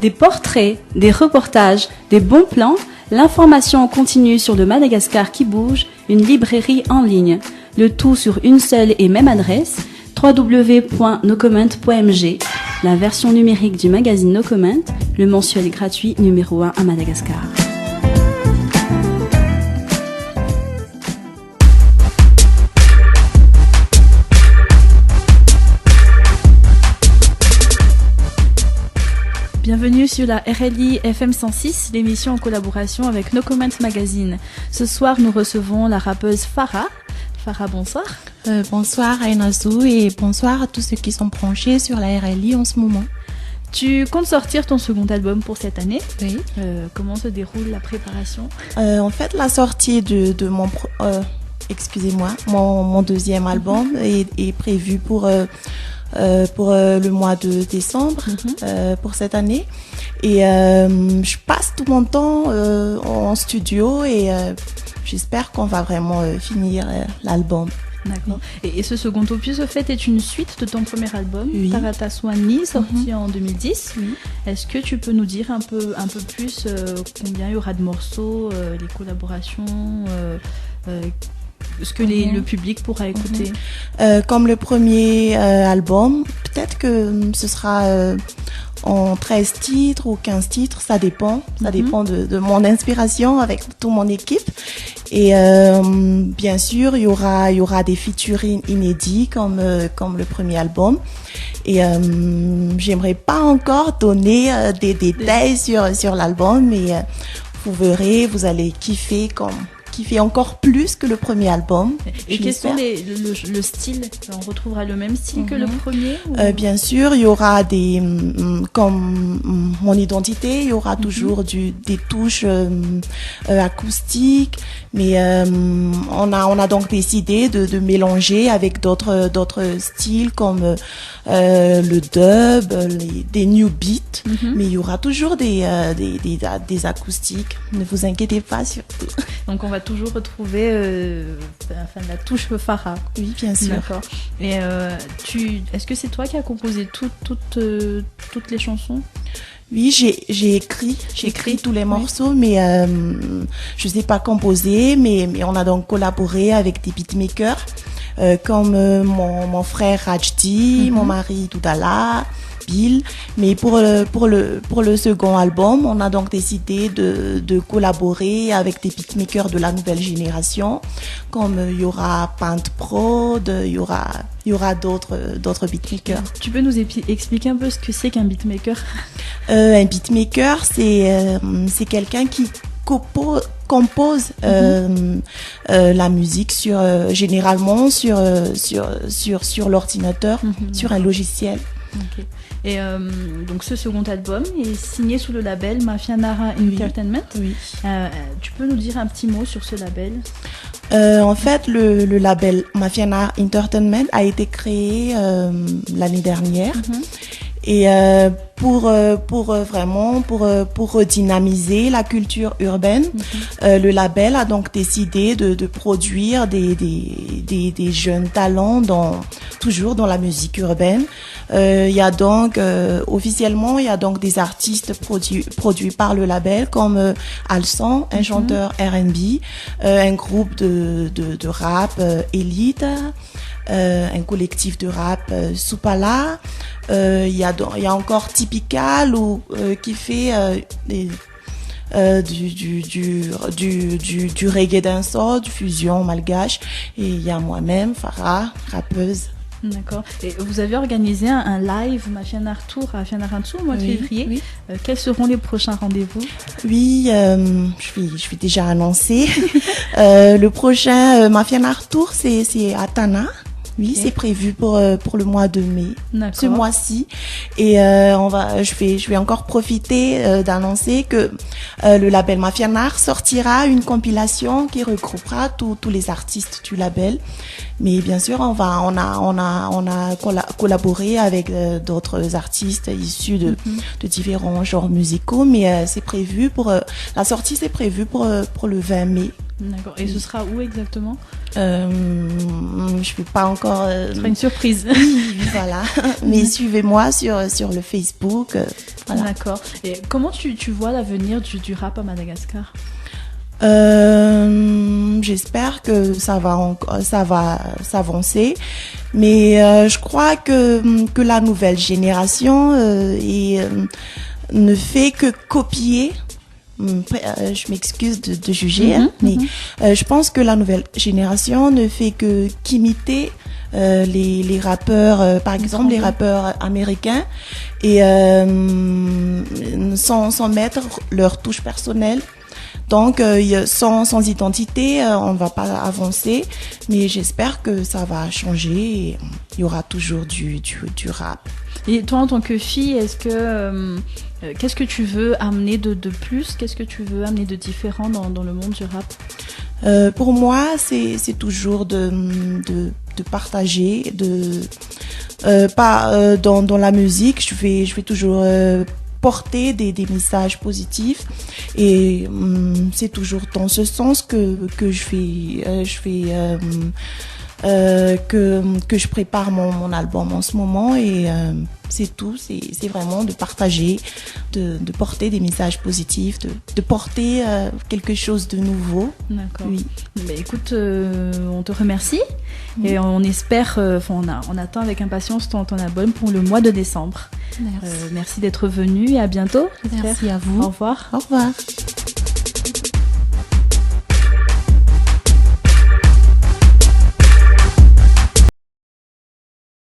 Des portraits, des reportages, des bons plans, l'information continue sur le Madagascar qui bouge, une librairie en ligne. Le tout sur une seule et même adresse, www.nocomment.mg, la version numérique du magazine No Comment, le mensuel gratuit numéro 1 à Madagascar. Bienvenue sur la RLI FM 106, l'émission en collaboration avec No Comment Magazine. Ce soir, nous recevons la rappeuse Farah. Farah, bonsoir. Bonsoir Aïnazou et bonsoir à tous ceux qui sont branchés sur la RLI en ce moment. Tu comptes sortir ton second album pour cette année. Oui. Comment se déroule la préparation ? En fait, la sortie de mon deuxième album est prévue pour le mois de décembre, pour cette année. Et je passe tout mon temps en studio et j'espère qu'on va vraiment finir l'album. D'accord. Et ce second opus, au fait, est une suite de ton premier album, oui. Tarata Swani, sorti en 2010. Oui. Est-ce que tu peux nous dire un peu plus combien il y aura de morceaux, les collaborations, ce que le public pourra écouter? Comme le premier album, peut-être que ce sera en 13 titres ou 15 titres, ça dépend. Ça dépend de mon inspiration avec toute mon équipe. Et bien sûr, il y aura des featuring inédits comme le premier album. Et j'aimerais pas encore donner des détails sur l'album, mais vous verrez, vous allez kiffer encore plus que le premier album. Et quels sont le style? On retrouvera le même style que le premier ou... Bien sûr, il y aura comme mon identité, il y aura toujours des touches acoustiques, mais on a donc décidé de mélanger avec d'autres styles comme le dub, des new beats, mais il y aura toujours des acoustiques. Ne vous inquiétez pas surtout. Donc on va toujours retrouver la touche Farah. Oui, bien sûr. D'accord. Et est-ce que c'est toi qui as composé toutes les chansons? Oui, j'ai écrit tous les morceaux, mais je sais pas composer, mais on a donc collaboré avec des beatmakers comme mon frère Rajdi, mon mari Doudala, Bill. Mais pour le second album, on a donc décidé de collaborer avec des beatmakers de la nouvelle génération, comme il y aura Paint Prod, il y aura d'autres beatmakers. Tu peux nous expliquer un peu ce que c'est qu'un beatmaker? Un beatmaker, c'est quelqu'un qui compose la musique généralement sur l'ordinateur, sur un logiciel. Okay. Et donc ce second album est signé sous le label Mafia Nara Entertainment. Oui. Tu peux nous dire un petit mot sur ce label? En fait, le label Mafia Nara Entertainment a été créé l'année dernière. Et pour redynamiser la culture urbaine, le label a donc décidé de produire des jeunes talents toujours dans la musique urbaine. Il y a donc officiellement des artistes produits par le label comme Alsan, un chanteur R&B, un groupe de rap Elite, un collectif de rap Soupala. Il y a encore Typical qui fait du reggae dancehall, du fusion malgache, et il y a moi-même, Farah, rappeuse. D'accord. Et vous avez organisé un live Mafia Nara Tour à Fianarantsoa au mois de février. Oui. Quels seront les prochains rendez-vous? Oui, je vais déjà annoncer. Le prochain Mafia Nara Tour, c'est à Tana. Oui, okay. C'est prévu pour le mois de mai, ce mois-ci. Et je vais encore profiter d'annoncer que le label Mafia Nara sortira une compilation qui regroupera tous les artistes du label. Mais bien sûr, on a collaboré avec d'autres artistes issus de différents genres musicaux. Mais c'est prévu la sortie, c'est prévu pour le 20 mai. D'accord. Et ce sera où exactement? Je peux pas encore. Ce sera une surprise. Voilà. Mais suivez-moi sur le Facebook. Voilà. D'accord. Et comment tu vois l'avenir du rap à Madagascar? J'espère que ça va s'avancer, mais je crois que la nouvelle génération ne fait que copier. Je m'excuse de juger, mais je pense que la nouvelle génération ne fait que qu'imiter les rappeurs, par exemple les rappeurs américains, et sans mettre leur touche personnelle. Donc, sans identité, on ne va pas avancer, mais j'espère que ça va changer et il y aura toujours du rap. Et toi, en tant que fille, est-ce que qu'est-ce que tu veux amener de plus? Qu'est-ce que tu veux amener de différent dans le monde du rap? Pour moi, c'est toujours de partager, pas dans la musique. Je vais toujours porter des messages positifs, et c'est toujours dans ce sens que je prépare mon album en ce moment, et c'est tout, c'est vraiment de partager, de porter des messages positifs, de porter quelque chose de nouveau. D'accord. Oui. Mais écoute, on te remercie et on espère, on attend avec impatience ton album pour le mois de décembre. Merci. Merci d'être venu et à bientôt. Merci à vous. Au revoir. Au revoir.